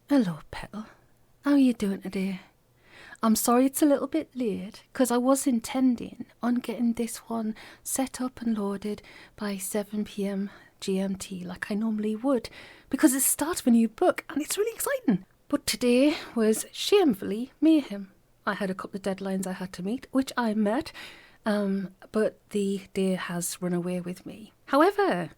Hello, Petal. How are you doing today? I'm sorry it's a little bit late, because I was intending on getting this one set up and loaded by 7 p.m. GMT like I normally would, because it's the start of a new book and it's really exciting. But today was shamefully mayhem. I had a couple of deadlines I had to meet, which I met, but the day has run away with me. However,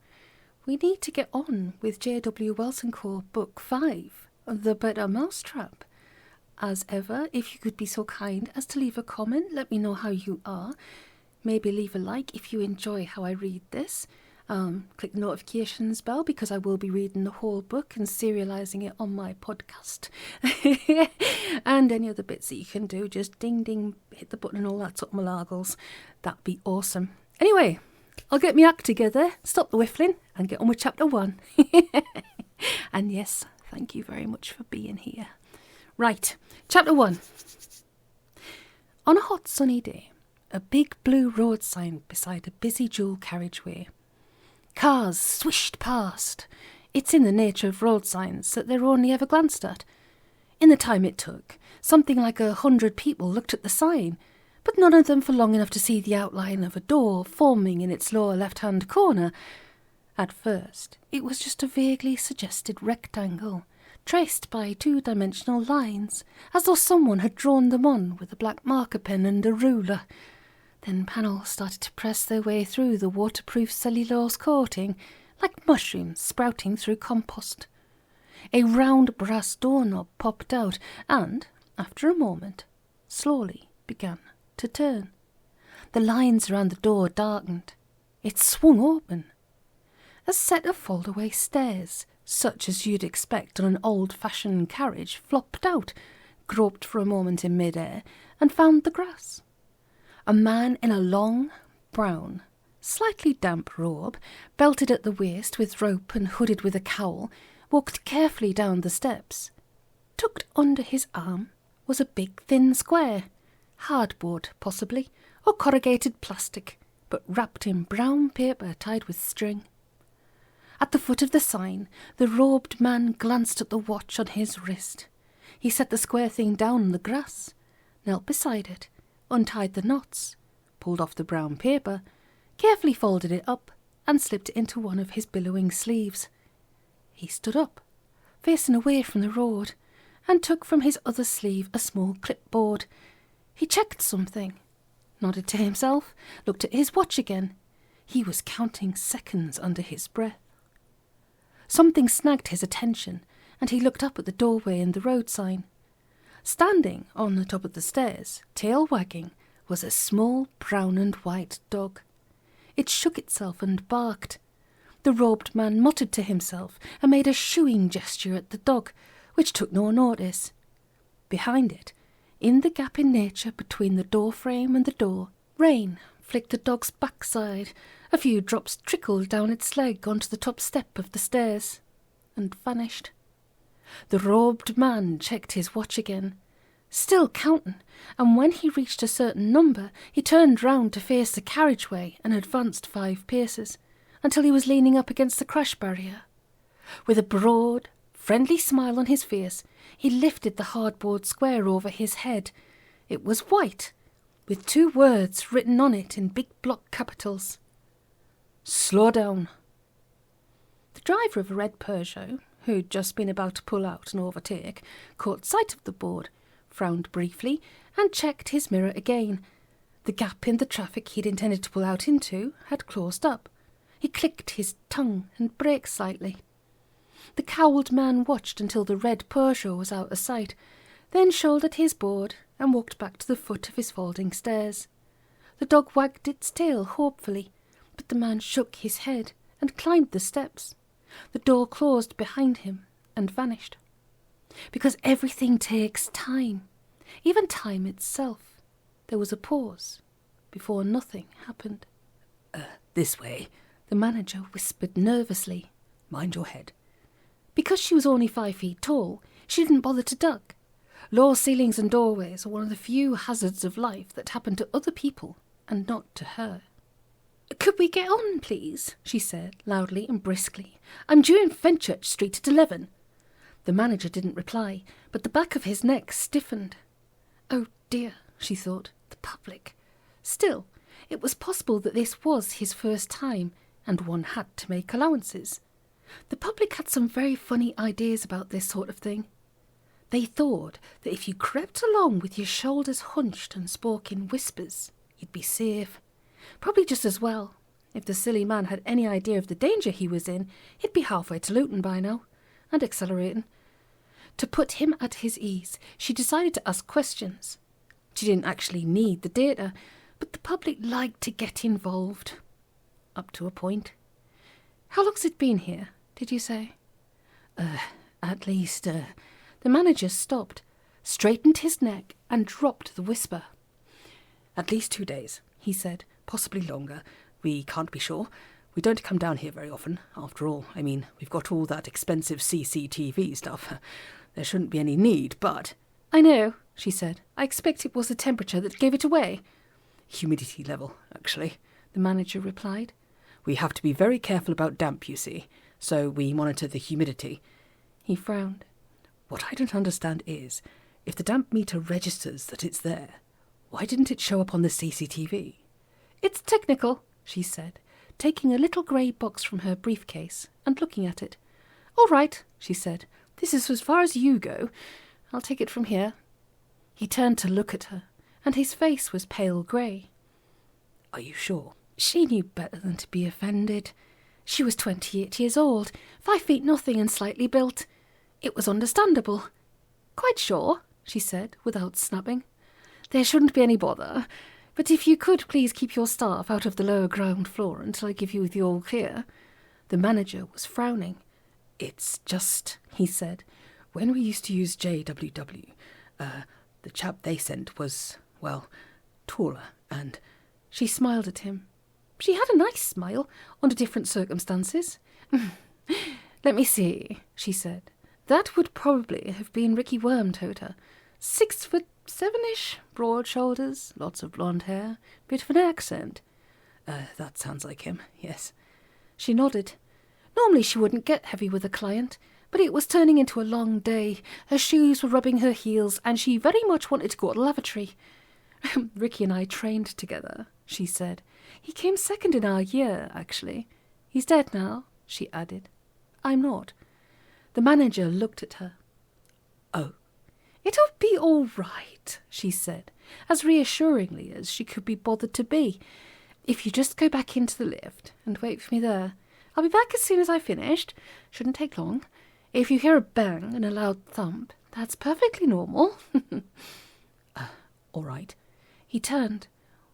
we need to get on with J.W. Wells & Co. Book 5, The Better Mousetrap. As ever, if you could be so kind as to leave a comment, let me know how you are. Maybe leave a like if you enjoy how I read this. Click the notifications bell because I will be reading the whole book and serialising it on my podcast. And any other bits that you can do, just ding ding, hit the button and all that sort of malargles. That'd be awesome. Anyway, I'll get my act together, stop the whiffling and get on with chapter 1. And yes, thank you very much for being here. Right, chapter 1. On a hot sunny day, a big blue road sign beside a busy dual carriageway. Cars swished past. It's in the nature of road signs that they're only ever glanced at. In the time it took, something like 100 people looked at the sign, but none of them for long enough to see the outline of a door forming in its lower left-hand corner. At first, it was just a vaguely suggested rectangle, traced by two-dimensional lines, as though someone had drawn them on with a black marker pen and a ruler. Then panels started to press their way through the waterproof cellulose coating, like mushrooms sprouting through compost. A round brass doorknob popped out and, after a moment, slowly began to turn. The lines around the door darkened. It swung open. A set of fold-away stairs, such as you'd expect on an old-fashioned carriage, flopped out, groped for a moment in mid-air, and found the grass. A man in a long, brown, slightly damp robe, belted at the waist with rope and hooded with a cowl, walked carefully down the steps. Tucked under his arm was a big thin square, hardboard possibly, or corrugated plastic, but wrapped in brown paper tied with string. At the foot of the sign, the robed man glanced at the watch on his wrist. He set the square thing down on the grass, knelt beside it, untied the knots, pulled off the brown paper, carefully folded it up, and slipped it into one of his billowing sleeves. He stood up, facing away from the road, and took from his other sleeve a small clipboard. He checked something, nodded to himself, looked at his watch again. He was counting seconds under his breath. Something snagged his attention, and he looked up at the doorway and the road sign. Standing on the top of the stairs, tail wagging, was a small brown and white dog. It shook itself and barked. The robed man muttered to himself and made a shooing gesture at the dog, which took no notice. Behind it, in the gap in nature between the door frame and the door, rain flicked the dog's backside. A few drops trickled down its leg onto the top step of the stairs, and vanished. The robed man checked his watch again, still counting, and when he reached a certain number, he turned round to face the carriageway and advanced 5 paces, until he was leaning up against the crash barrier. With a broad, friendly smile on his face, he lifted the hardboard square over his head. It was white, with 2 words written on it in big block capitals. Slow down. The driver of a red Peugeot, who'd just been about to pull out and overtake, caught sight of the board, frowned briefly, and checked his mirror again. The gap in the traffic he'd intended to pull out into had closed up. He clicked his tongue and braked slightly. The cowled man watched until the red Peugeot was out of sight, then shouldered his board and walked back to the foot of his folding stairs. The dog wagged its tail hopefully, but the man shook his head and climbed the steps. The door closed behind him and vanished. Because everything takes time, even time itself. There was a pause before nothing happened. This way, the manager whispered nervously. Mind your head. Because she was only 5 feet tall, she didn't bother to duck. Low ceilings and doorways are one of the few hazards of life that happen to other people and not to her. Could we get on, please? She said, loudly and briskly. I'm due in Fenchurch Street at 11. The manager didn't reply, but the back of his neck stiffened. Oh dear, she thought, the public. Still, it was possible that this was his first time, and one had to make allowances. The public had some very funny ideas about this sort of thing. They thought that if you crept along with your shoulders hunched and spoke in whispers, you'd be safe. Probably just as well. If the silly man had any idea of the danger he was in, he'd be halfway to Luton by now, and accelerating. To put him at his ease, she decided to ask questions. She didn't actually need the data, but the public liked to get involved. Up to a point. How long's it been here, did you say? At least, The manager stopped, straightened his neck, and dropped the whisper. At least 2 days, he said, possibly longer. We can't be sure. We don't come down here very often, after all. I mean, we've got all that expensive CCTV stuff. There shouldn't be any need, but... I know, she said. I expect it was the temperature that gave it away. Humidity level, actually, the manager replied. We have to be very careful about damp, you see, so we monitor the humidity. He frowned. What I don't understand is, if the damp meter registers that it's there, why didn't it show up on the CCTV? It's technical, she said, taking a little grey box from her briefcase and looking at it. All right, she said. This is as far as you go. I'll take it from here. He turned to look at her, and his face was pale grey. Are you sure? She knew better than to be offended. She was 28 years old, 5 feet nothing and slightly built. It was understandable. Quite sure, she said, without snapping. There shouldn't be any bother, but if you could please keep your staff out of the lower ground floor until I give you the all clear. The manager was frowning. It's just, he said, when we used to use JWW, the chap they sent was, well, taller, and... She smiled at him. She had a nice smile, under different circumstances. Let me see, she said. That would probably have been Ricky Wormtoter. 6'7"-ish, broad shoulders, lots of blonde hair, bit of an accent. That sounds like him, yes. She nodded. Normally she wouldn't get heavy with a client, but it was turning into a long day. Her shoes were rubbing her heels, and she very much wanted to go to the lavatory. Ricky and I trained together, she said. He came second in our year, actually. He's dead now, she added. I'm not. The manager looked at her. Oh. It'll be all right, she said, as reassuringly as she could be bothered to be. If you just go back into the lift and wait for me there. I'll be back as soon as I've finished. Shouldn't take long. If you hear a bang and a loud thump, that's perfectly normal. All right. He turned,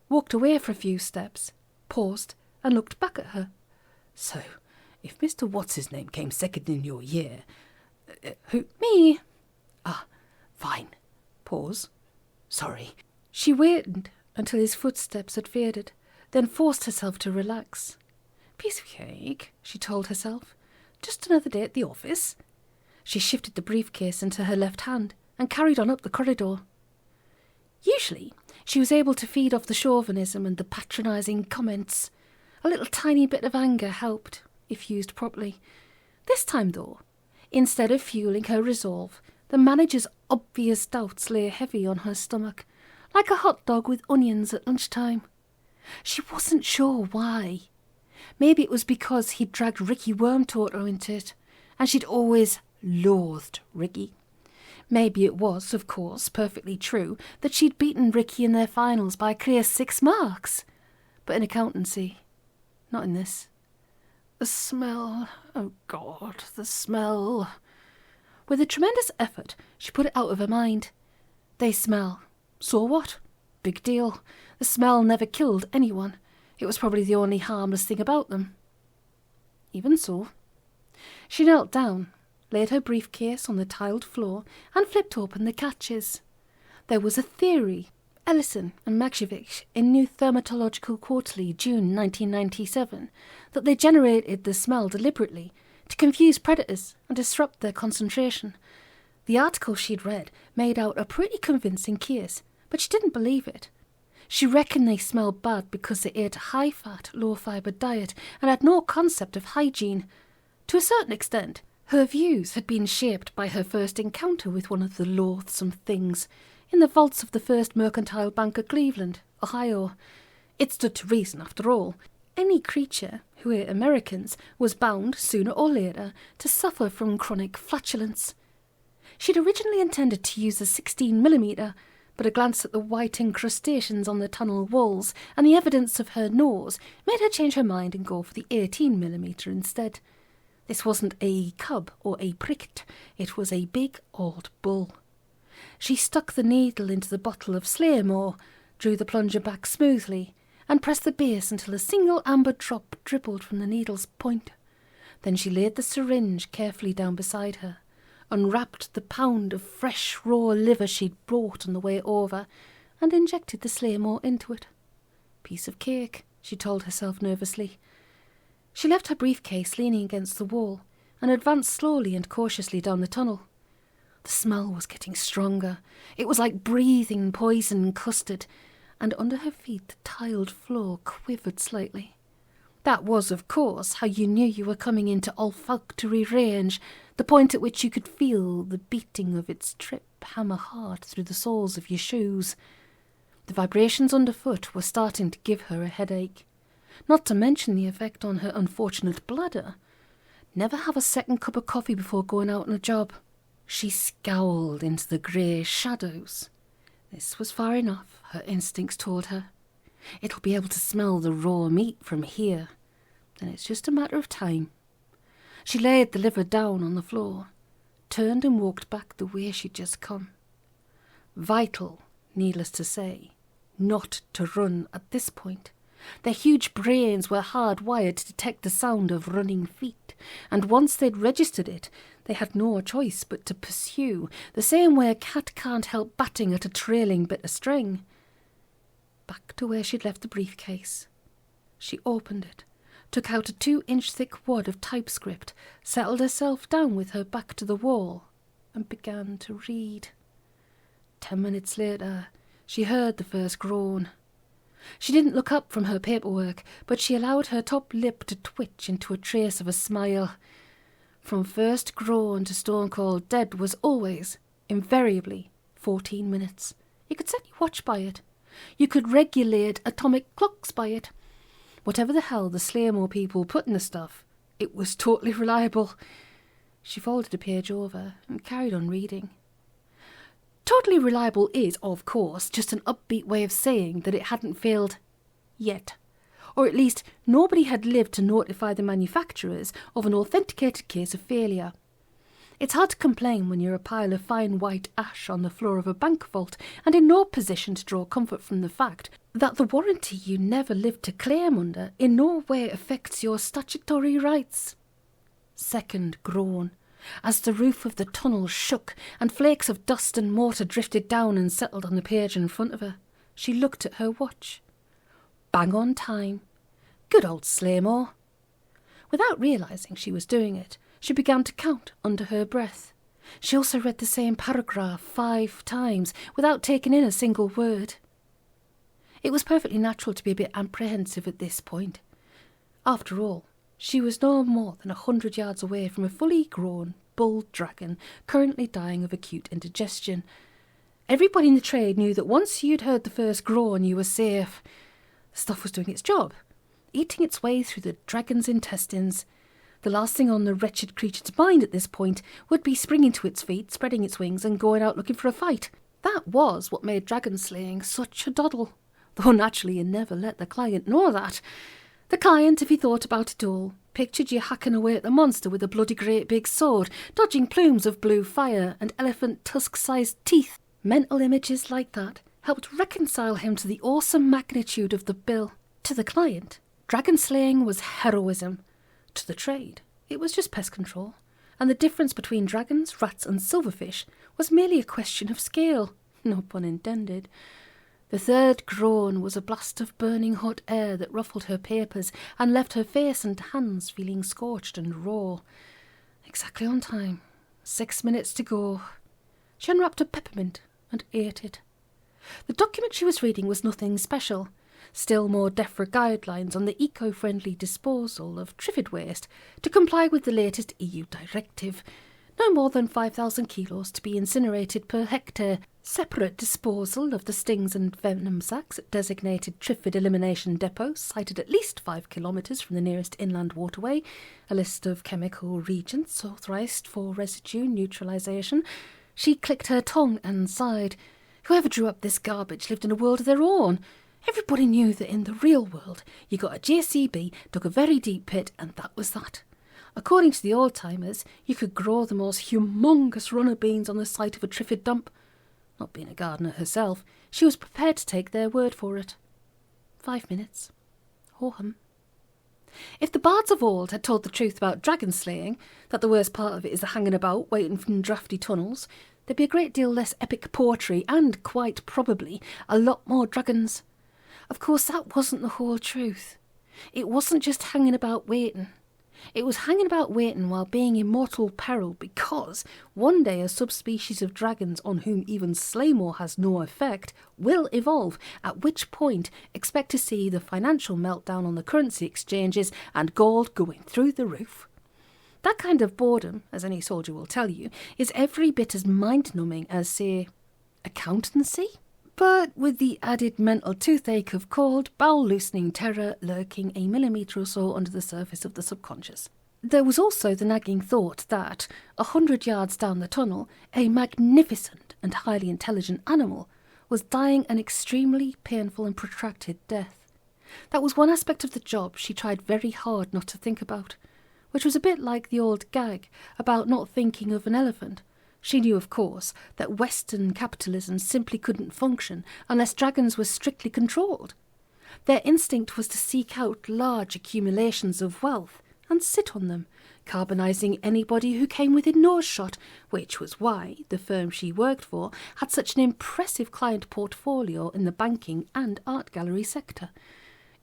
walked away for a few steps, paused, and looked back at her. So, if Mr. What's-his-name came second in your year... who? Me. Ah, fine. Pause. Sorry. She waited until his footsteps had faded, then forced herself to relax. Piece of cake, she told herself. Just another day at the office. She shifted the briefcase into her left hand and carried on up the corridor. Usually, she was able to feed off the chauvinism and the patronising comments. A little tiny bit of anger helped, if used properly. This time, though, instead of fueling her resolve, the manager's obvious doubts lay heavy on her stomach, like a hot dog with onions at lunchtime. She wasn't sure why. Maybe it was because he'd dragged Ricky Wormtoter into it, and she'd always loathed Ricky. Maybe it was, of course, perfectly true that she'd beaten Ricky in their finals by a clear 6 marks. But in accountancy, not in this. The smell, oh God, the smell. With a tremendous effort, she put it out of her mind. They smell. So what? Big deal. The smell never killed anyone. It was probably the only harmless thing about them. Even so. She knelt down, laid her briefcase on the tiled floor, and flipped open the catches. There was a theory, Ellison and Maksevich in New Thermatological Quarterly, June 1997, that they generated the smell deliberately to confuse predators and disrupt their concentration. The article she'd read made out a pretty convincing case, but she didn't believe it. She reckoned they smelled bad because they ate a high-fat, low-fibre diet and had no concept of hygiene. To a certain extent, Her views had been shaped by her first encounter with one of the loathsome things in the vaults of the First Mercantile Bank of Cleveland, Ohio. It stood to reason, after all. Any creature who ate Americans was bound, sooner or later, to suffer from chronic flatulence. She'd originally intended to use a 16mm, but a glance at the white incrustations on the tunnel walls and the evidence of her nose made her change her mind and go for the 18mm instead. This wasn't a cub or a pricket, it was a big old bull. She stuck the needle into the bottle of Slaymore, drew the plunger back smoothly, and pressed the base until a single amber drop dribbled from the needle's point. Then she laid the syringe carefully down beside her, unwrapped the pound of fresh raw liver she'd brought on the way over, and injected the Slaymore into it. Piece of cake, she told herself nervously. She left her briefcase leaning against the wall and advanced slowly and cautiously down the tunnel. The smell was getting stronger. It was like breathing poison custard, and under her feet the tiled floor quivered slightly. That was, of course, how you knew you were coming into olfactory range, the point at which you could feel the beating of its trip hammer hard through the soles of your shoes. The vibrations underfoot were starting to give her a headache, not to mention the effect on her unfortunate bladder. Never have a second cup of coffee before going out on a job. She scowled into the grey shadows. This was far enough, her instincts told her. It'll be able to smell the raw meat from here. Then it's just a matter of time. She laid the liver down on the floor, turned and walked back the way she'd just come. Vital, needless to say, not to run at this point. Their huge brains were hardwired to detect the sound of running feet, and once they'd registered it, they had no choice but to pursue, the same way a cat can't help batting at a trailing bit of string. Back to where she'd left the briefcase. She opened it, took out a 2-inch thick wad of typescript, settled herself down with her back to the wall, and began to read. 10 minutes later, she heard the first groan. She didn't look up from her paperwork, but she allowed her top lip to twitch into a trace of a smile. From first groan to stone cold dead was always, invariably, 14 minutes. You could set your watch by it. You could regulate atomic clocks by it. Whatever the hell the Slaymore people put in the stuff, it was totally reliable. She folded a page over and carried on reading. Totally reliable is, of course, just an upbeat way of saying that it hadn't failed yet. Or at least nobody had lived to notify the manufacturers of an authenticated case of failure. It's hard to complain when you're a pile of fine white ash on the floor of a bank vault and in no position to draw comfort from the fact that the warranty you never lived to claim under in no way affects your statutory rights. Second groan, as the roof of the tunnel shook and flakes of dust and mortar drifted down and settled on the page in front of her. She looked at her watch. Bang on time. Good old Slaymore. Without realising she was doing it, she began to count under her breath. She also read the same paragraph 5 times without taking in a single word. It was perfectly natural to be a bit apprehensive at this point. After all, she was no more than 100 yards away from a fully grown bull dragon currently dying of acute indigestion. Everybody in the trade knew that once you'd heard the first groan, you were safe. The stuff was doing its job, eating its way through the dragon's intestines. The last thing on the wretched creature's mind at this point would be springing to its feet, spreading its wings and going out looking for a fight. That was what made dragon slaying such a doddle, though naturally you never let the client know that. The client, if he thought about it all, pictured you hacking away at the monster with a bloody great big sword, dodging plumes of blue fire and elephant tusk-sized teeth. Mental images like that helped reconcile him to the awesome magnitude of the bill. To the client, dragon slaying was heroism. To the trade, it was just pest control, and the difference between dragons, rats and silverfish was merely a question of scale. No pun intended. The third groan was a blast of burning hot air that ruffled her papers and left her face and hands feeling scorched and raw. Exactly on time. 6 minutes to go. She unwrapped a peppermint and ate it. The document she was reading was nothing special. still more definite guidelines on the eco-friendly disposal of triffid waste to comply with the latest EU directive. No more than 5,000 kilos to be incinerated per hectare. Separate disposal of the stings and venom sacs at designated triffid elimination depots sited at least 5 kilometres from the nearest inland waterway. A list of chemical reagents authorised for residue neutralisation. She clicked her tongue and sighed. Whoever drew up this garbage lived in a world of their own. Everybody knew that in the real world you got a JCB, dug a very deep pit, and that was that. According to the old-timers, you could grow the most humongous runner beans on the site of a triffid dump. Not being a gardener herself, she was prepared to take their word for it. 5 minutes. Ho hum. If the bards of old had told the truth about dragon slaying, that the worst part of it is the hanging about, waiting from drafty tunnels, there'd be a great deal less epic poetry and, quite probably, a lot more dragons. Of course, that wasn't the whole truth. It wasn't just hanging about waiting. It was hanging about waiting while being in mortal peril because one day a subspecies of dragons on whom even Slaymore has no effect will evolve, at which point expect to see the financial meltdown on the currency exchanges and gold going through the roof. That kind of boredom, as any soldier will tell you, is every bit as mind-numbing as, say, accountancy, but with the added mental toothache of cold, bowel-loosening terror lurking a millimetre or so under the surface of the subconscious. There was also the nagging thought that, 100 yards down the tunnel, a magnificent and highly intelligent animal was dying an extremely painful and protracted death. That was one aspect of the job she tried very hard not to think about, which was a bit like the old gag about not thinking of an elephant. She knew, of course, that Western capitalism simply couldn't function unless dragons were strictly controlled. Their instinct was to seek out large accumulations of wealth and sit on them, carbonising anybody who came within nose shot, which was why the firm she worked for had such an impressive client portfolio in the banking and art gallery sector.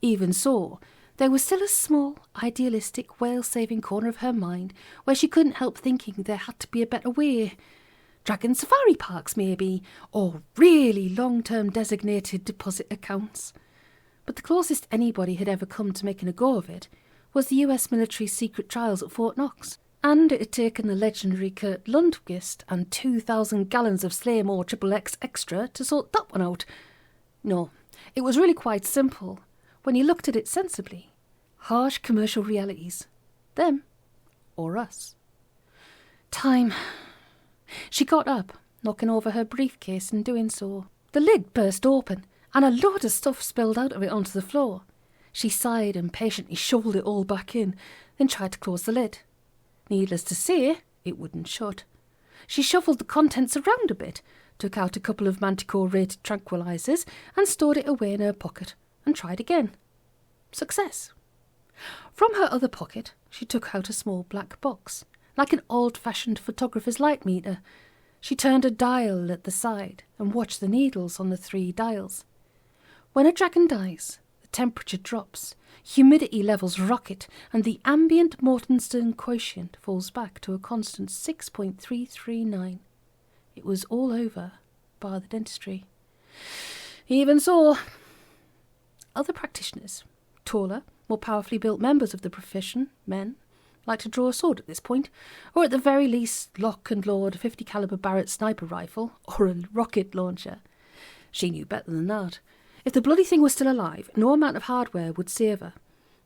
Even so, there was still a small, idealistic, whale-saving corner of her mind where she couldn't help thinking there had to be a better way. Dragon safari parks, maybe, or really long-term designated deposit accounts. But the closest anybody had ever come to making a go of it was the US military's secret trials at Fort Knox, and it had taken the legendary Kurt Lundqvist and 2,000 gallons of Slaymore XXX extra to sort that one out. No, it was really quite simple. When you looked at it sensibly, harsh commercial realities. Them or us. Time. She got up, knocking over her briefcase in doing so. The lid burst open, and a load of stuff spilled out of it onto the floor. She sighed and patiently shoveled it all back in, then tried to close the lid. Needless to say, it wouldn't shut. She shuffled the contents around a bit, took out a couple of Manticore-rated tranquilizers, and stored it away in her pocket, and tried again. Success. From her other pocket, she took out a small black box, like an old-fashioned photographer's light meter. She turned a dial at the side and watched the needles on the 3 dials. When a dragon dies, the temperature drops, humidity levels rocket, and the ambient Mortensen quotient falls back to a constant 6.339. It was all over, bar the dentistry. Even so, other practitioners, taller, more powerfully built members of the profession, men, like to draw a sword at this point, or at the very least lock and load a 50 caliber Barrett sniper rifle or a rocket launcher. She knew better than that. If the bloody thing was still alive, no amount of hardware would save her.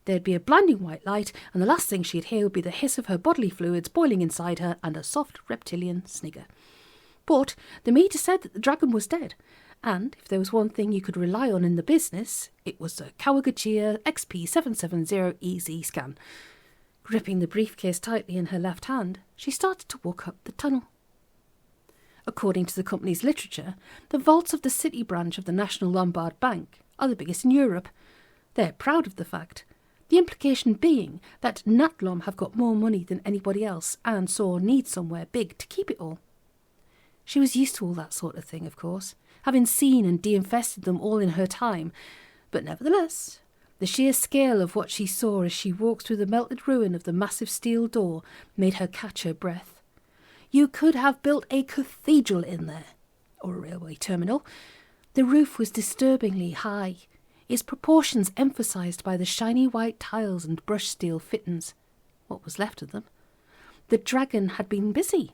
There'd be a blinding white light, and the last thing she'd hear would be the hiss of her bodily fluids boiling inside her and a soft reptilian snigger. But the meter said that the dragon was dead, and if there was one thing you could rely on in the business, it was the Kawagachia XP770 EZ scan. Gripping the briefcase tightly in her left hand, she started to walk up the tunnel. According to the company's literature, the vaults of the city branch of the National Lombard Bank are the biggest in Europe. They're proud of the fact, the implication being that Natlom have got more money than anybody else and so need somewhere big to keep it all. She was used to all that sort of thing, of course, having seen and de-infested them all in her time, but nevertheless, the sheer scale of what she saw as she walked through the melted ruin of the massive steel door made her catch her breath. You could have built a cathedral in there, or a railway terminal. The roof was disturbingly high. its proportions emphasised by the shiny white tiles and brushed steel fittings, what was left of them. The dragon had been busy,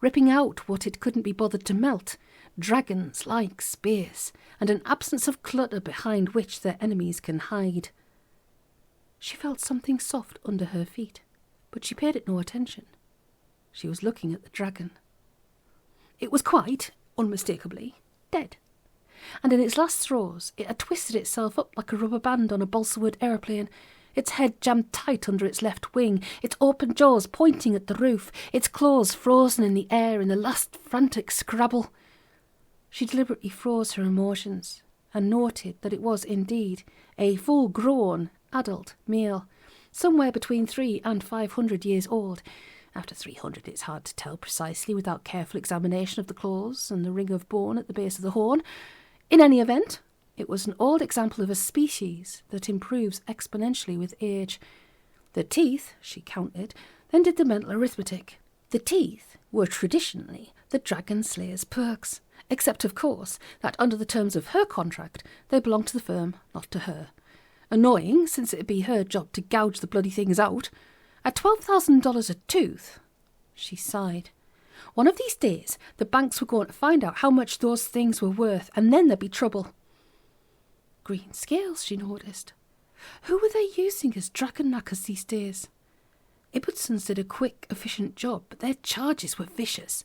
ripping out what it couldn't be bothered to melt, dragons like space, and an absence of clutter behind which their enemies can hide. She felt something soft under her feet, but she paid it no attention. She was looking at the dragon. It was quite, unmistakably, dead, and in its last throes it had twisted itself up like a rubber band on a balsa-wood aeroplane, its head jammed tight under its left wing, its open jaws pointing at the roof, its claws frozen in the air in the last frantic scrabble. She deliberately froze her emotions and noted that it was indeed a full-grown adult male, somewhere between 300 and 500 years old. After 300 it's hard to tell precisely without careful examination of the claws and the ring of bone at the base of the horn. In any event, it was an old example of a species that improves exponentially with age. The teeth, she counted, then did the mental arithmetic. The teeth were traditionally the dragon slayer's perks, except, of course, that under the terms of her contract, they belonged to the firm, not to her. Annoying, since it'd be her job to gouge the bloody things out. At $12,000 a tooth, she sighed. One of these days, the banks were going to find out how much those things were worth, and then there'd be trouble. Green scales, she noticed. Who were they using as dragon knackers these days? Ibbotsons did a quick, efficient job, but their charges were vicious.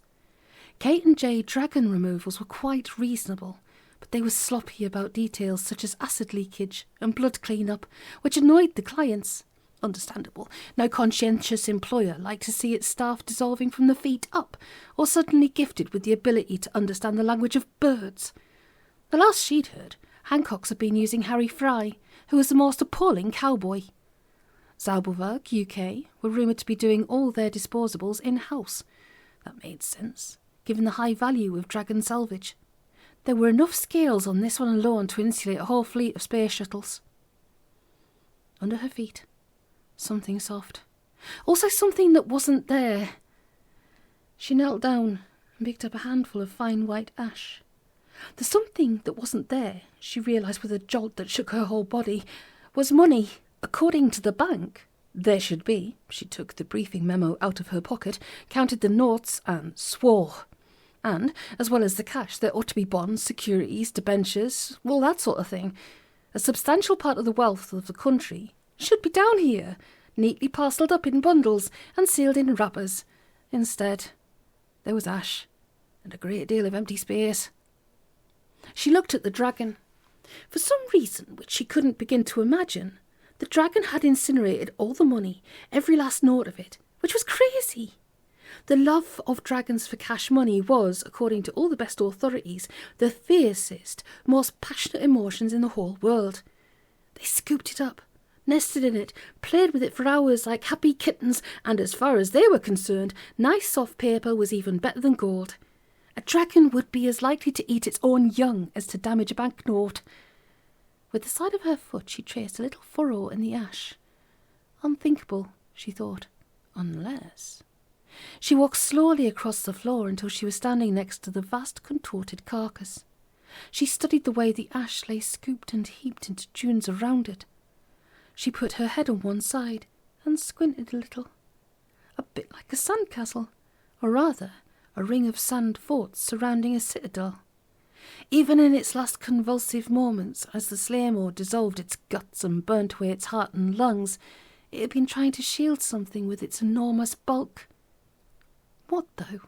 K&J dragon removals were quite reasonable, but they were sloppy about details such as acid leakage and blood clean-up, which annoyed the clients. Understandable. No conscientious employer liked to see its staff dissolving from the feet up, or suddenly gifted with the ability to understand the language of birds. The last she'd heard, Hancocks had been using Harry Fry, who was the most appalling cowboy. Zauberwerk, UK, were rumoured to be doing all their disposables in-house. That made sense, given the high value of dragon salvage. There were enough scales on this one alone to insulate a whole fleet of space shuttles. Under her feet, something soft. Also something that wasn't there. She knelt down and picked up a handful of fine white ash. The something that wasn't there, she realised with a jolt that shook her whole body, was money. According to the bank, there should be. She took the briefing memo out of her pocket, counted the notes, and swore. And, as well as the cash, there ought to be bonds, securities, debentures, all that sort of thing. A substantial part of the wealth of the country should be down here, neatly parcelled up in bundles and sealed in wrappers. Instead, there was ash and a great deal of empty space. She looked at the dragon. For some reason which she couldn't begin to imagine, the dragon had incinerated all the money, every last note of it, which was crazy. The love of dragons for cash money was, according to all the best authorities, the fiercest, most passionate emotions in the whole world. They scooped it up, nested in it, played with it for hours like happy kittens, and as far as they were concerned, nice soft paper was even better than gold. A dragon would be as likely to eat its own young as to damage a banknote. With the side of her foot she traced a little furrow in the ash. Unthinkable, she thought, unless... She walked slowly across the floor until she was standing next to the vast contorted carcass. She studied the way the ash lay scooped and heaped into dunes around it. She put her head on one side and squinted a little. A bit like a sandcastle, or rather a ring of sand forts surrounding a citadel. Even in its last convulsive moments, as the Slaymore dissolved its guts and burnt away its heart and lungs, it had been trying to shield something with its enormous bulk. What, though?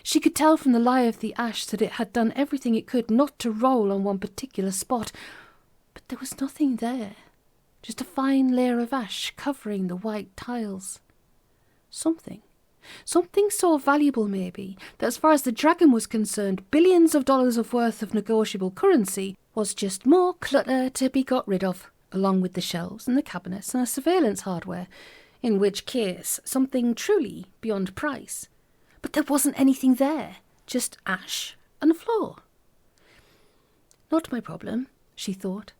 She could tell from the lie of the ash that it had done everything it could not to roll on one particular spot, but there was nothing there, just a fine layer of ash covering the white tiles. Something so valuable, maybe, that as far as the dragon was concerned, billions of dollars of worth of negotiable currency was just more clutter to be got rid of, along with the shelves and the cabinets and the surveillance hardware, in which case something truly beyond price. But there wasn't anything there, just ash and a floor. Not my problem, she thought.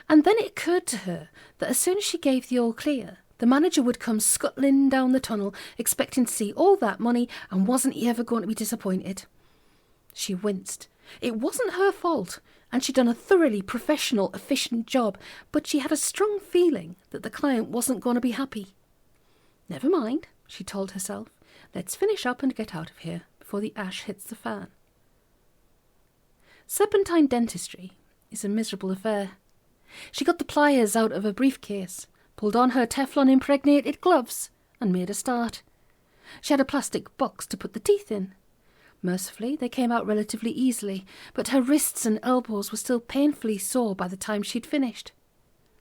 And then it occurred to her that as soon as she gave the all clear, the manager would come scuttling down the tunnel, expecting to see all that money, and wasn't he ever going to be disappointed? She winced. It wasn't her fault, and she'd done a thoroughly professional, efficient job, but she had a strong feeling that the client wasn't going to be happy. Never mind, she told herself. Let's finish up and get out of here before the ash hits the fan. Serpentine dentistry is a miserable affair. She got the pliers out of her briefcase, pulled on her Teflon-impregnated gloves, and made a start. She had a plastic box to put the teeth in. Mercifully, they came out relatively easily, but her wrists and elbows were still painfully sore by the time she'd finished.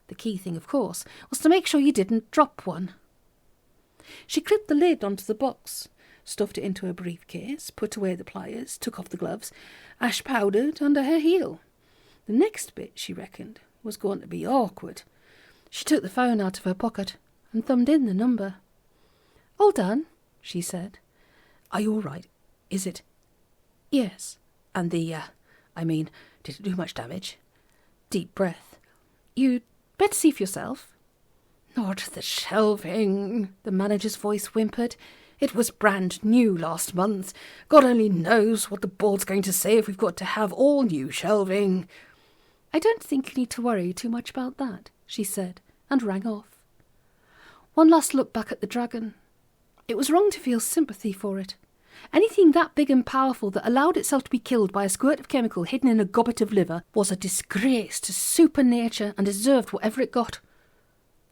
The key thing, of course, was to make sure you didn't drop one. She clipped the lid onto the box, stuffed it into her briefcase, put away the pliers, took off the gloves, ash powdered under her heel. The next bit, she reckoned, was going to be awkward. She took the phone out of her pocket and thumbed in the number. "All done," she said. "Are you all right? Is it?" "Yes." "And did it do much damage?" Deep breath. "You'd better see for yourself." "Not the shelving," the manager's voice whimpered. "It was brand new last month. God only knows what the board's going to say if we've got to have all new shelving." "I don't think you need to worry too much about that," she said, and rang off. One last look back at the dragon. It was wrong to feel sympathy for it. Anything that big and powerful that allowed itself to be killed by a squirt of chemical hidden in a gobbet of liver was a disgrace to supernature and deserved whatever it got.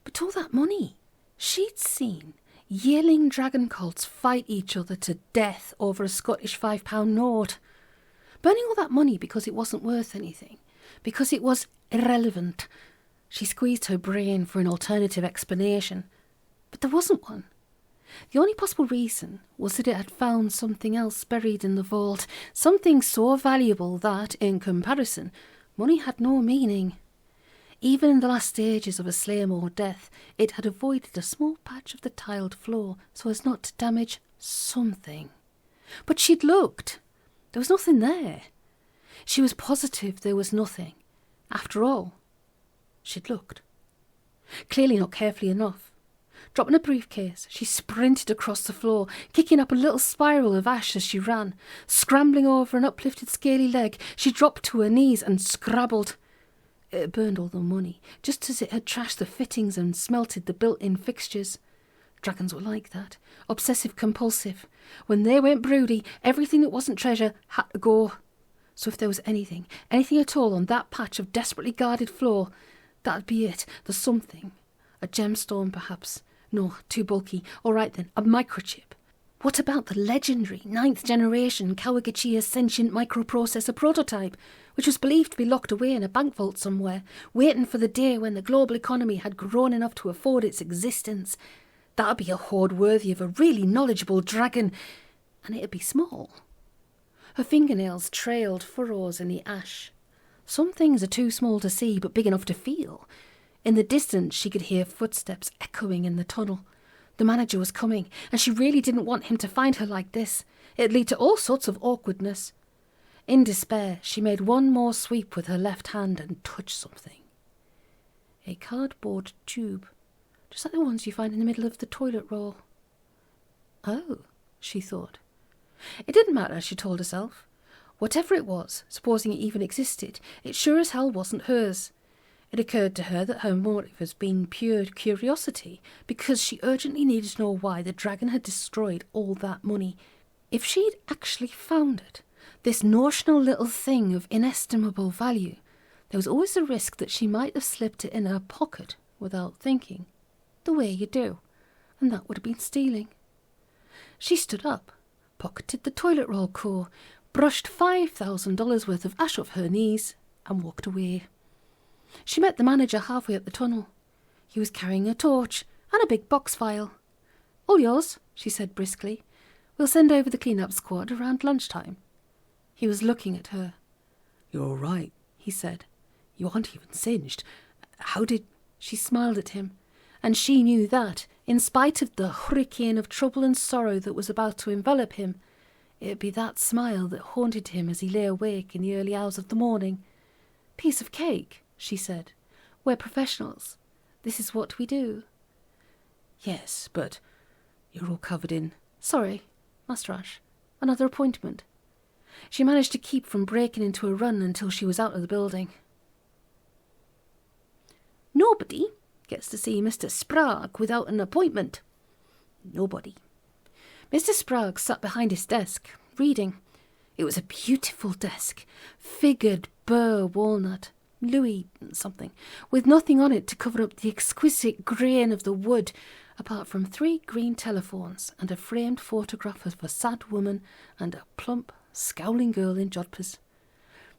But all that money, she'd seen yearling dragon colts fight each other to death over a Scottish £5 note. Burning all that money because it wasn't worth anything, because it was irrelevant. She squeezed her brain for an alternative explanation, but there wasn't one. The only possible reason was that it had found something else buried in the vault, something so valuable that, in comparison, money had no meaning. Even in the last stages of a slay or death, it had avoided a small patch of the tiled floor so as not to damage something. But she'd looked. There was nothing there. She was positive there was nothing. After all, she'd looked. Clearly not carefully enough. Dropping a briefcase, she sprinted across the floor, kicking up a little spiral of ash as she ran. Scrambling over an uplifted scaly leg, she dropped to her knees and scrabbled. It had burned all the money, just as it had trashed the fittings and smelted the built-in fixtures. Dragons were like that, obsessive-compulsive. When they went broody, everything that wasn't treasure had to go. So if there was anything at all on that patch of desperately guarded floor, that'd be it, the something. A gemstone, perhaps. No, too bulky. All right then, a microchip. What about the legendary 9th generation Kawagachia sentient microprocessor prototype, which was believed to be locked away in a bank vault somewhere, waiting for the day when the global economy had grown enough to afford its existence? That'd be a hoard worthy of a really knowledgeable dragon, and it'd be small. Her fingernails trailed furrows in the ash. Some things are too small to see, but big enough to feel. In the distance, she could hear footsteps echoing in the tunnel. The manager was coming, and she really didn't want him to find her like this. It'd lead to all sorts of awkwardness. In despair, she made one more sweep with her left hand and touched something. A cardboard tube, just like the ones you find in the middle of the toilet roll. Oh, she thought. It didn't matter, she told herself. Whatever it was, supposing it even existed, it sure as hell wasn't hers. It occurred to her that her motive has been pure curiosity, because she urgently needed to know why the dragon had destroyed all that money. If she'd actually found it, this notional little thing of inestimable value, there was always a risk that she might have slipped it in her pocket without thinking, the way you do, and that would have been stealing. She stood up, pocketed the toilet roll core, brushed $5,000 worth of ash off her knees, and walked away. She met the manager halfway up the tunnel. He was carrying a torch and a big box file. "All yours," she said briskly. "We'll send over the clean-up squad around lunchtime." He was looking at her. "You're all right," he said. "You aren't even singed. How did—" She smiled at him, and she knew that, in spite of the hurricane of trouble and sorrow that was about to envelop him, it'd be that smile that haunted him as he lay awake in the early hours of the morning. "Piece of cake," she said. "We're professionals. This is what we do." "Yes, but you're all covered in—" "Sorry, must rush. Another appointment." She managed to keep from breaking into a run until she was out of the building. Nobody gets to see Mr. Sprague without an appointment. Nobody. Mr. Sprague sat behind his desk, reading. It was a beautiful desk, figured burr walnut, Louis something, with nothing on it to cover up the exquisite grain of the wood, apart from 3 green telephones and a framed photograph of a sad woman and a plump, scowling girl in jodhpurs.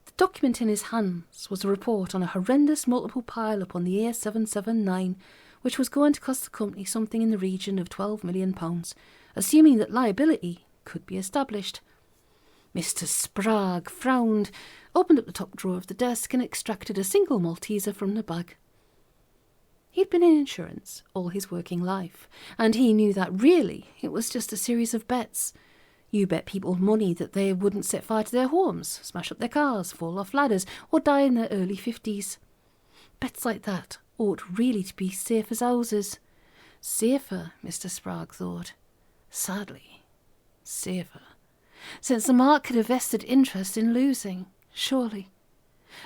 The document in his hands was a report on a horrendous multiple pile-up on the A779, which was going to cost the company something in the region of £12 million, assuming that liability could be established. Mr. Sprague frowned, opened up the top drawer of the desk and extracted a single Malteser from the bag. He'd been in insurance all his working life, and he knew that really it was just a series of bets. You bet people money that they wouldn't set fire to their homes, smash up their cars, fall off ladders, or die in their early 50s. Bets like that ought really to be safe as houses. Safer, Mr. Sprague thought. Sadly, safer. Since the market had vested interest in losing, surely.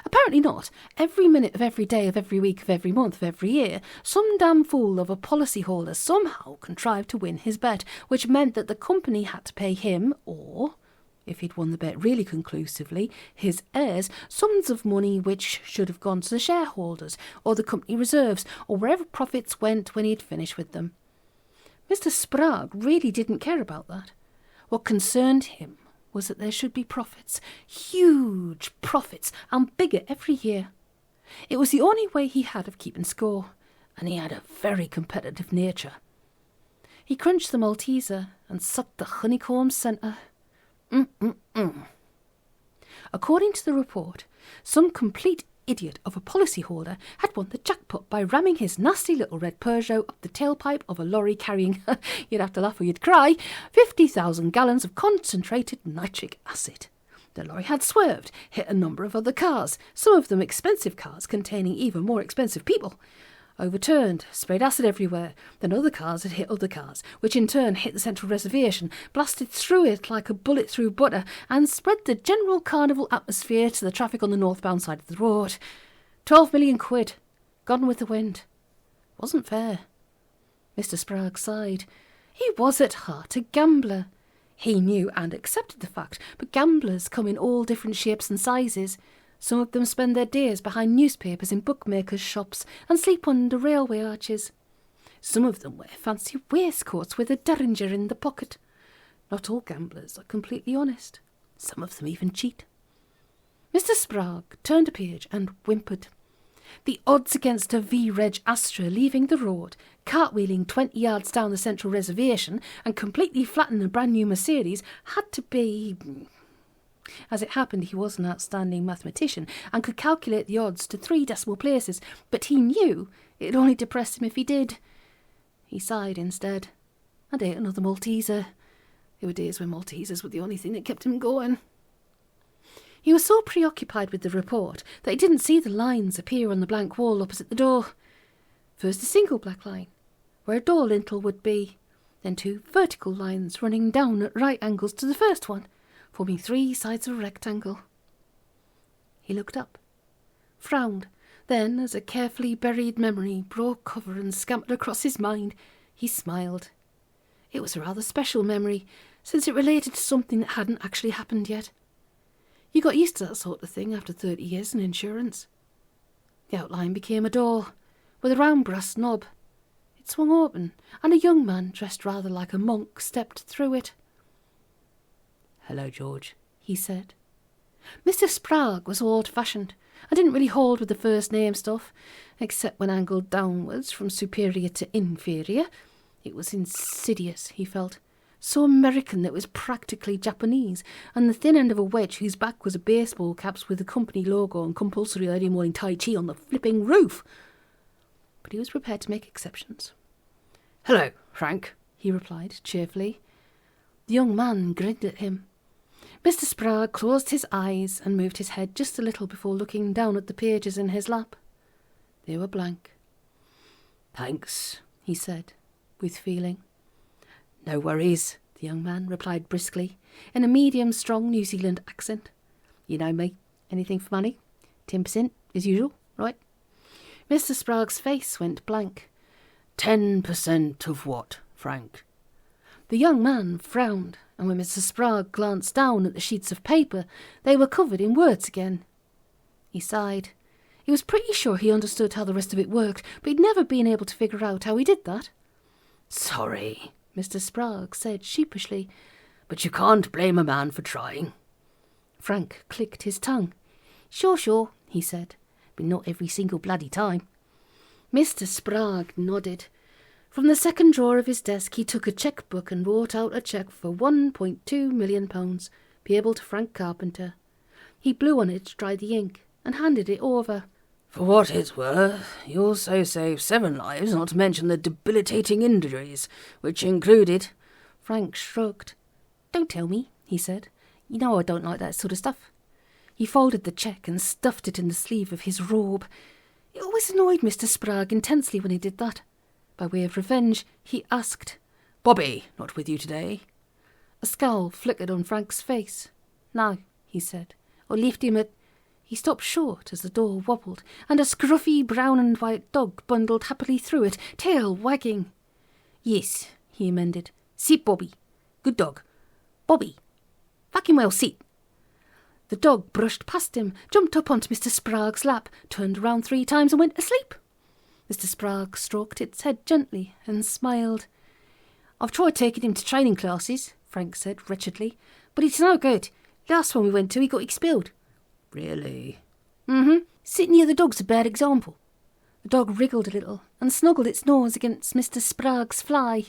Apparently not. Every minute of every day of every week of every month of every year, some damn fool of a policyholder somehow contrived to win his bet, which meant that the company had to pay him, or, if he'd won the bet really conclusively, his heirs, sums of money which should have gone to the shareholders, or the company reserves, or wherever profits went when he'd finished with them. Mr. Sprague really didn't care about that. What concerned him was that there should be profits, huge profits, and bigger every year. It was the only way he had of keeping score, and he had a very competitive nature. He crunched the Malteser and sucked the honeycomb centre. According to the report, some complete idiot of a policyholder had won the jackpot by ramming his nasty little red Peugeot up the tailpipe of a lorry carrying, you'd have to laugh or you'd cry, 50,000 gallons of concentrated nitric acid. The lorry had swerved, hit a number of other cars, some of them expensive cars containing even more expensive people. Overturned, sprayed acid everywhere. Then other cars had hit other cars, which in turn hit the central reservation, blasted through it like a bullet through butter, and spread the general carnival atmosphere to the traffic on the northbound side of the road. 12 million quid. Gone with the wind. Wasn't fair. Mr. Sprague sighed. He was at heart a gambler. He knew and accepted the fact, but gamblers come in all different shapes and sizes. Some of them spend their days behind newspapers in bookmakers' shops and sleep under railway arches. Some of them wear fancy waistcoats with a derringer in the pocket. Not all gamblers are completely honest. Some of them even cheat. Mr. Sprague turned a page and whimpered. The odds against a V-Reg Astra leaving the road, cartwheeling 20 yards down the central reservation and completely flattening a brand new Mercedes had to be... As it happened, he was an outstanding mathematician and could calculate the odds to 3 decimal places, but he knew it only depressed him if he did. He sighed instead and ate another Malteser. There were days when Maltesers were the only thing that kept him going. He was so preoccupied with the report that he didn't see the lines appear on the blank wall opposite the door. First a single black line, where a door lintel would be, then 2 vertical lines running down at right angles to the first one, forming 3 sides of a rectangle. He looked up, frowned, then, as a carefully buried memory broke cover and scampered across his mind, he smiled. It was a rather special memory, since it related to something that hadn't actually happened yet. You got used to that sort of thing after 30 years in insurance. The outline became a door, with a round brass knob. It swung open, and a young man, dressed rather like a monk, stepped through it. "Hello, George," he said. Mr. Sprague was old-fashioned and didn't really hold with the first-name stuff, except when angled downwards from superior to inferior. It was insidious, he felt, so American that it was practically Japanese, and the thin end of a wedge whose back was a baseball cap with the company logo and compulsory early morning Tai Chi on the flipping roof. But he was prepared to make exceptions. "Hello, Frank," he replied cheerfully. The young man grinned at him. Mr. Sprague closed his eyes and moved his head just a little before looking down at the pages in his lap. They were blank. "Thanks," he said, with feeling. "No worries," the young man replied briskly. in a medium-strong New Zealand accent. You know me, anything for money, 10% as usual, right? Mr. Sprague's face went blank. 10% of what, Frank? The young man frowned, and when Mr. Sprague glanced down at the sheets of paper, they were covered in words again. He sighed. He was pretty sure he understood how the rest of it worked, but he'd never been able to figure out how he did that. Sorry, Mr. Sprague said sheepishly, but you can't blame a man for trying. Frank clicked his tongue. Sure, he said, but not every single bloody time. Mr. Sprague nodded. From the second drawer of his desk he took a cheque-book and wrote out a cheque for £1.2 million, payable to Frank Carpenter. He blew on it to dry the ink, and handed it over. For what it's worth, you also saved 7 lives, not to mention the debilitating injuries, which included... Frank shrugged. Don't tell me, he said. You know I don't like that sort of stuff. He folded the cheque and stuffed it in the sleeve of his robe. It always annoyed Mr. Sprague intensely when he did that. By way of revenge, he asked, Bobby, not with you today? A scowl flickered on Frank's face. No, he said. I'll lift him at... He stopped short as the door wobbled, and a scruffy brown and white dog bundled happily through it, tail wagging. Yes, he amended. Sit, Bobby. Good dog. Bobby. Fucking well, sit. The dog brushed past him, jumped up onto Mr. Sprague's lap, turned around 3 times and went asleep. Mr. Sprague stroked its head gently and smiled. I've tried taking him to training classes, Frank said wretchedly, but it's no good. Last one we went to, he got expelled. Really? Sitting near the dog's a bad example. The dog wriggled a little and snuggled its nose against Mr. Sprague's fly.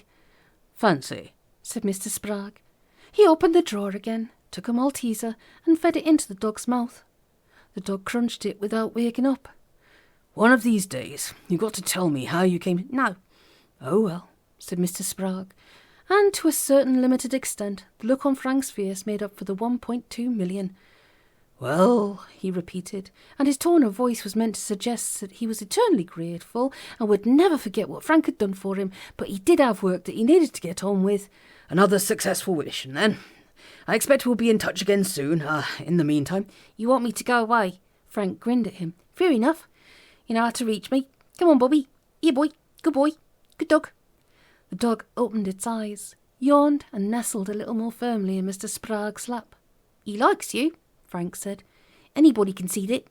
Fancy, said Mr. Sprague. He opened the drawer again, took a Malteser and fed it into the dog's mouth. The dog crunched it without waking up. One of these days, you've got to tell me how you came... No. Oh, well, said Mr. Sprague. And to a certain limited extent, the look on Frank's face made up for the 1.2 million. Well, he repeated, and his tone of voice was meant to suggest that he was eternally grateful and would never forget what Frank had done for him, but he did have work that he needed to get on with. Another successful mission, then. I expect we'll be in touch again soon. In the meantime... You want me to go away? Frank grinned at him. Fair enough. You know how to reach me. Come on, Bobby. Here, boy. Good boy. Good dog. The dog opened its eyes, yawned and nestled a little more firmly in Mr. Sprague's lap. He likes you, Frank said. Anybody can see that.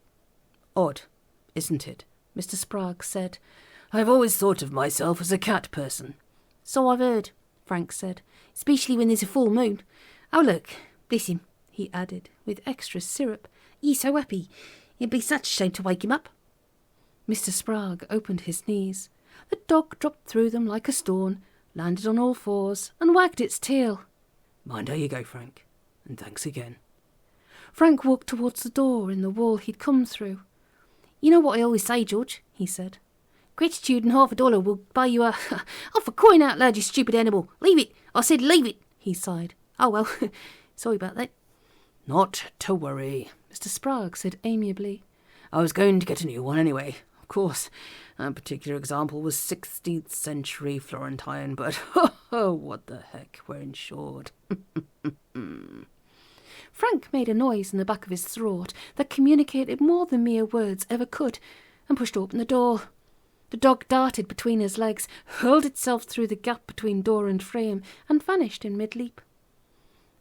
Odd, isn't it? Mr. Sprague said. I've always thought of myself as a cat person. So I've heard, Frank said, especially when there's a full moon. Oh, look, bless him, he added, with extra syrup. He's so happy. It'd be such a shame to wake him up. Mr. Sprague opened his knees. The dog dropped through them like a stone, landed on all 4s, and wagged its tail. Mind how you go, Frank, and thanks again. Frank walked towards the door in the wall he'd come through. You know what I always say, George, he said. Gratitude and $50 will buy you a... Oh, for crying out loud, you stupid animal. Leave it. I said leave it, he sighed. Oh, well, sorry about that. Not to worry, Mr. Sprague said amiably. I was going to get a new one anyway. Of course, that particular example was 16th century Florentine, but what the heck, we're insured. Frank made a noise in the back of his throat that communicated more than mere words ever could, and pushed open the door. The dog darted between his legs, hurled itself through the gap between door and frame, and vanished in mid-leap.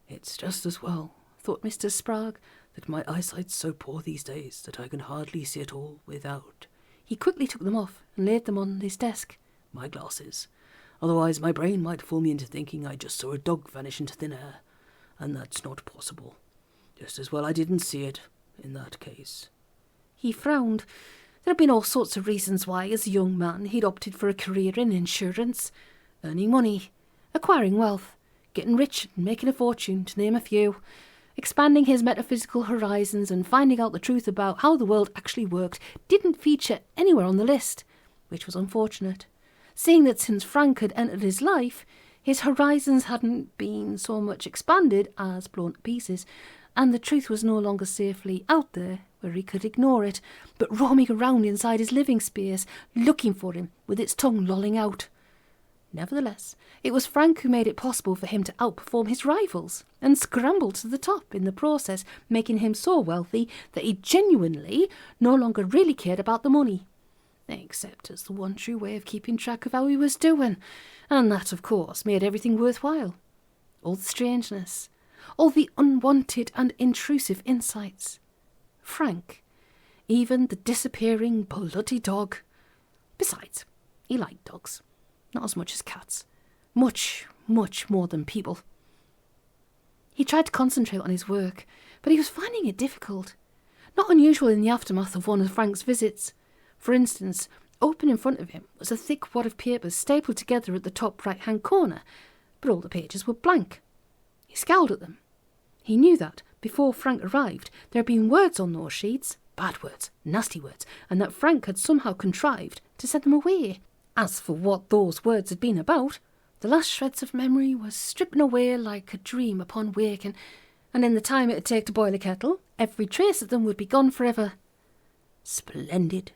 It's just as well, thought Mr. Sprague, that my eyesight's so poor these days that I can hardly see at all without. He quickly took them off and laid them on his desk. My glasses. Otherwise my brain might fool me into thinking I just saw a dog vanish into thin air, and that's not possible. Just as well I didn't see it, in that case. He frowned. There had been all sorts of reasons why, as a young man, he'd opted for a career in insurance. Earning money, acquiring wealth, getting rich and making a fortune, to name a few. Expanding his metaphysical horizons and finding out the truth about how the world actually worked didn't feature anywhere on the list, which was unfortunate, seeing that since Frank had entered his life, his horizons hadn't been so much expanded as blown to pieces, and the truth was no longer safely out there where he could ignore it, but roaming around inside his living space, looking for him with its tongue lolling out. Nevertheless, it was Frank who made it possible for him to outperform his rivals and scramble to the top in the process, making him so wealthy that he genuinely no longer really cared about the money. Except as the one true way of keeping track of how he was doing, and that, of course, made everything worthwhile. All the strangeness, all the unwanted and intrusive insights. Frank, even the disappearing bloody dog. Besides, he liked dogs. Not as much as cats. Much, much more than people. He tried to concentrate on his work, but he was finding it difficult. Not unusual in the aftermath of one of Frank's visits. For instance, open in front of him was a thick wad of papers stapled together at the top right-hand corner, but all the pages were blank. He scowled at them. He knew that, before Frank arrived, there had been words on those sheets, bad words, nasty words, and that Frank had somehow contrived to send them away. As for what those words had been about, the last shreds of memory were stripping away like a dream upon waking, and in the time it would take to boil a kettle, every trace of them would be gone forever. Splendid.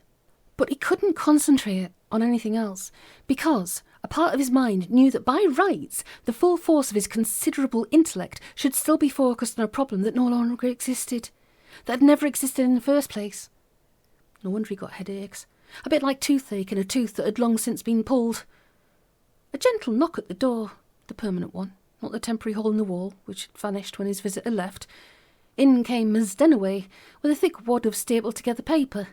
But he couldn't concentrate on anything else, because a part of his mind knew that by rights, the full force of his considerable intellect should still be focused on a problem that no longer existed, that had never existed in the first place. No wonder he got headaches. A bit like toothache in a tooth that had long since been pulled. A gentle knock at the door, the permanent one, not the temporary hole in the wall, which had vanished when his visitor left. In came Miss Denaway, with a thick wad of stapled-together paper.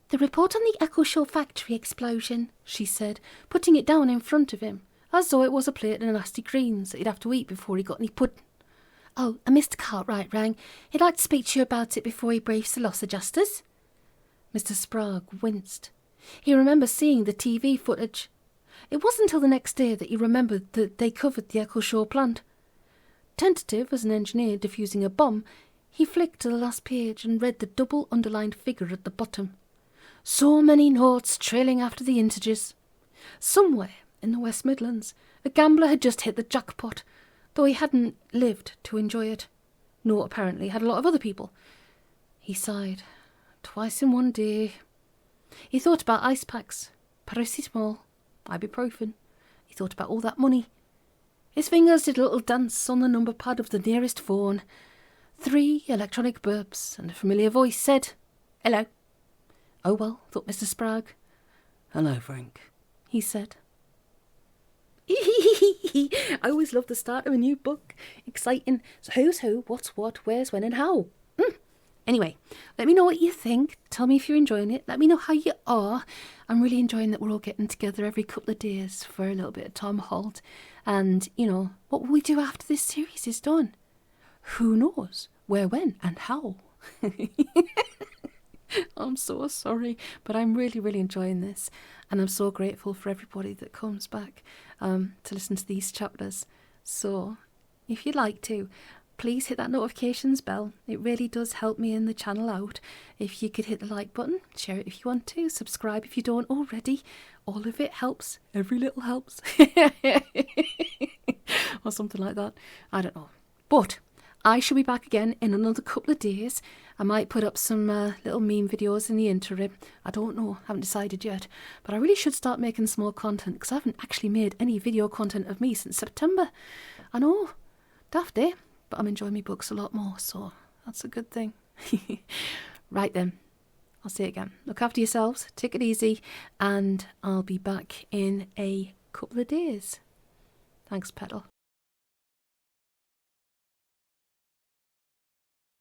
"The report on the Echo Show factory explosion," she said, putting it down in front of him, as though it was a plate of nasty greens that he'd have to eat before he got any pudding. "Oh, and Mr. Cartwright rang. He'd like to speak to you about it before he briefs the loss adjusters." Mr. Sprague winced. He remembered seeing the TV footage. It wasn't until the next day that he remembered that they covered the Echo Show plant. Tentative as an engineer defusing a bomb, he flicked to the last page and read the double underlined figure at the bottom. So many notes trailing after the integers. Somewhere in the West Midlands, a gambler had just hit the jackpot, though he hadn't lived to enjoy it. Nor apparently had a lot of other people. He sighed. Twice in one day. He thought about ice packs, paracetamol, ibuprofen. He thought about all that money. His fingers did a little dance on the number pad of the nearest phone. 3 electronic burps, and a familiar voice said, "Hello." "Oh well," thought Mr. Sprague. "Hello, Frank," he said. I always love the start of a new book. Exciting. So who's who, what's what, where's when and how. Anyway, let me know what you think. Tell me if you're enjoying it. Let me know how you are. I'm really enjoying that we're all getting together every couple of days for a little bit of Tom Holt. And, what will we do after this series is done? Who knows? Where, when, and how? I'm so sorry, but I'm really, really enjoying this. And I'm so grateful for everybody that comes back to listen to these chapters. So, if you'd like to, please hit that notifications bell. It really does help me and the channel out. If you could hit the like button, share it if you want to, subscribe if you don't already. All of it helps. Every little helps. Or something like that. I don't know. But I shall be back again in another couple of days. I might put up some little meme videos in the interim. I don't know. Haven't decided yet. But I really should start making some more content because I haven't actually made any video content of me since September. I know. Daft, eh? But I'm enjoying my books a lot more, so that's a good thing. Right then, I'll say it again. Look after yourselves, take it easy, and I'll be back in a couple of days. Thanks, Petal.